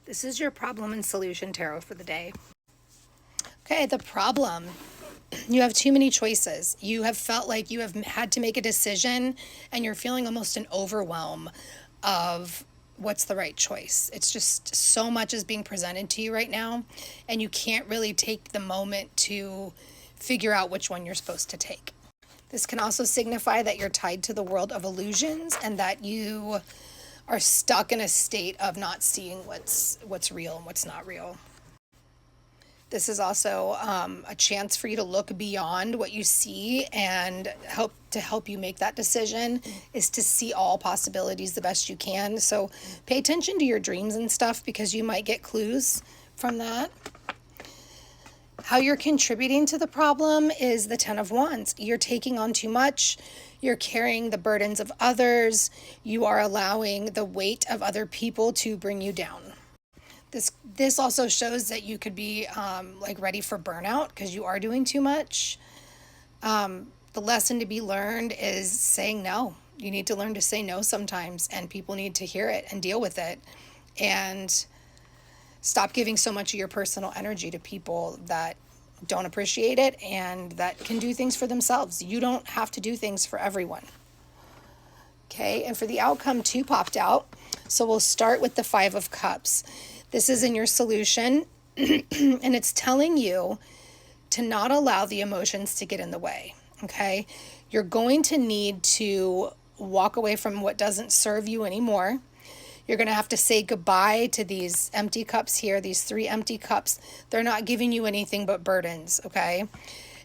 This is your problem and solution tarot for the day. Okay, the problem. You have too many choices. You have felt like you have had to make a decision and you're feeling almost an overwhelm of what's the right choice. It's just so much is being presented to you right now, and you can't really take the moment to figure out which one you're supposed to take. This can also signify that you're tied to the world of illusions and that you are stuck in a state of not seeing what's real and what's not real. This is also a chance for you to look beyond what you see and help you make that decision is to see all possibilities the best you can. So pay attention to your dreams and stuff because you might get clues from that. How you're contributing to the problem is the Ten of Wands. You're taking on too much. You're carrying the burdens of others. You are allowing the weight of other people to bring you down. This also shows that you could be ready for burnout because you are doing too much. The lesson to be learned is saying no. You need to learn to say no sometimes, and people need to hear it and deal with it. And stop giving so much of your personal energy to people that don't appreciate it and that can do things for themselves. You don't have to do things for everyone. Okay, and for the outcome, 2 popped out. So we'll start with the 5 of Cups. This is in your solution, and it's telling you to not allow the emotions to get in the way, okay? You're going to need to walk away from what doesn't serve you anymore. You're going to have to say goodbye to these empty cups here, these 3 empty cups. They're not giving you anything but burdens, okay?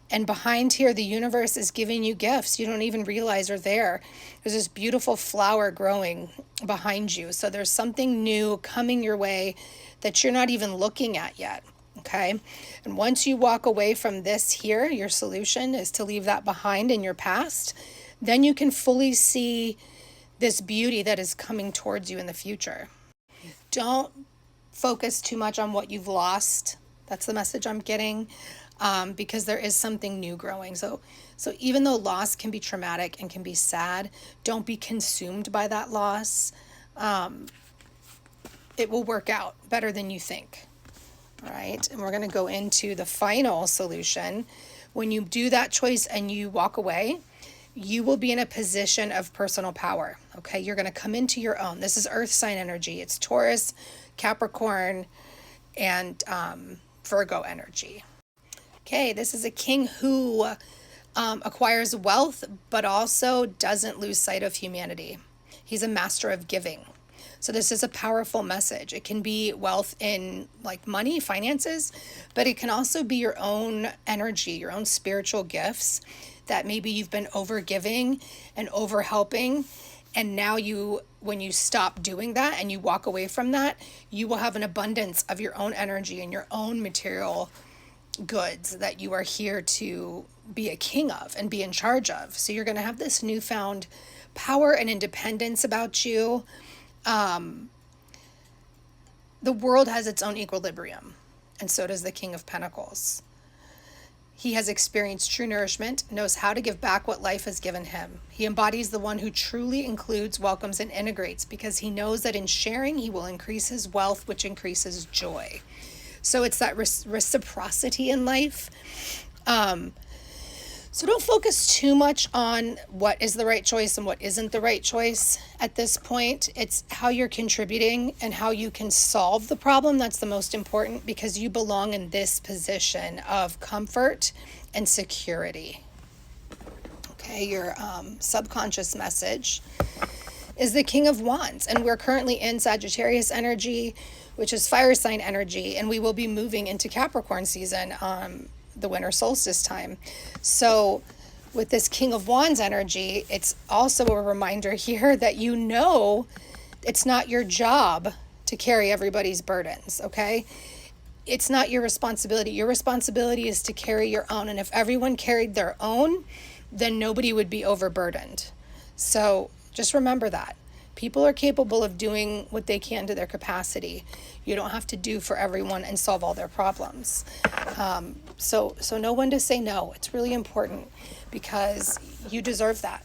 And behind here, the universe is giving you gifts you don't even realize are there. There's this beautiful flower growing behind you. So there's something new coming your way that you're not even looking at yet, okay? And once you walk away from this here, your solution is to leave that behind in your past. Then you can fully see this beauty that is coming towards you in the future. Don't focus too much on what you've lost. That's the message I'm getting. Because there is something new growing. So even though loss can be traumatic and can be sad, don't be consumed by that loss. It will work out better than you think. All right, and we're going to go into the final solution. When you do that choice and you walk away, you will be in a position of personal power. Okay, you're going to come into your own. This is earth sign energy. It's Taurus, Capricorn, and Virgo energy. Okay, this is a king who acquires wealth, but also doesn't lose sight of humanity. He's a master of giving. So this is a powerful message. It can be wealth in like money, finances, but it can also be your own energy, your own spiritual gifts that maybe you've been over giving and over helping. And now when you stop doing that and you walk away from that, you will have an abundance of your own energy and your own material goods that you are here to be a king of and be in charge of. So you're going to have this newfound power and independence about you. The world has its own equilibrium, and so does the King of Pentacles. He has experienced true nourishment, knows how to give back what life has given him. He embodies the one who truly includes, welcomes, and integrates because he knows that in sharing, he will increase his wealth, which increases joy. So it's that reciprocity in life. So don't focus too much on what is the right choice and what isn't the right choice at this point. It's how you're contributing and how you can solve the problem. That's the most important because you belong in this position of comfort and security. Okay, your subconscious message is the King of Wands, and we're currently in Sagittarius energy, which is fire sign energy, and we will be moving into Capricorn season the winter solstice time. So with this King of Wands energy, it's also a reminder here that it's not your job to carry everybody's burdens, okay? It's not your responsibility. Your responsibility is to carry your own, and if everyone carried their own, then nobody would be overburdened. So just remember that. People are capable of doing what they can to their capacity. You don't have to do for everyone and solve all their problems. So know when to say no. It's really important because you deserve that.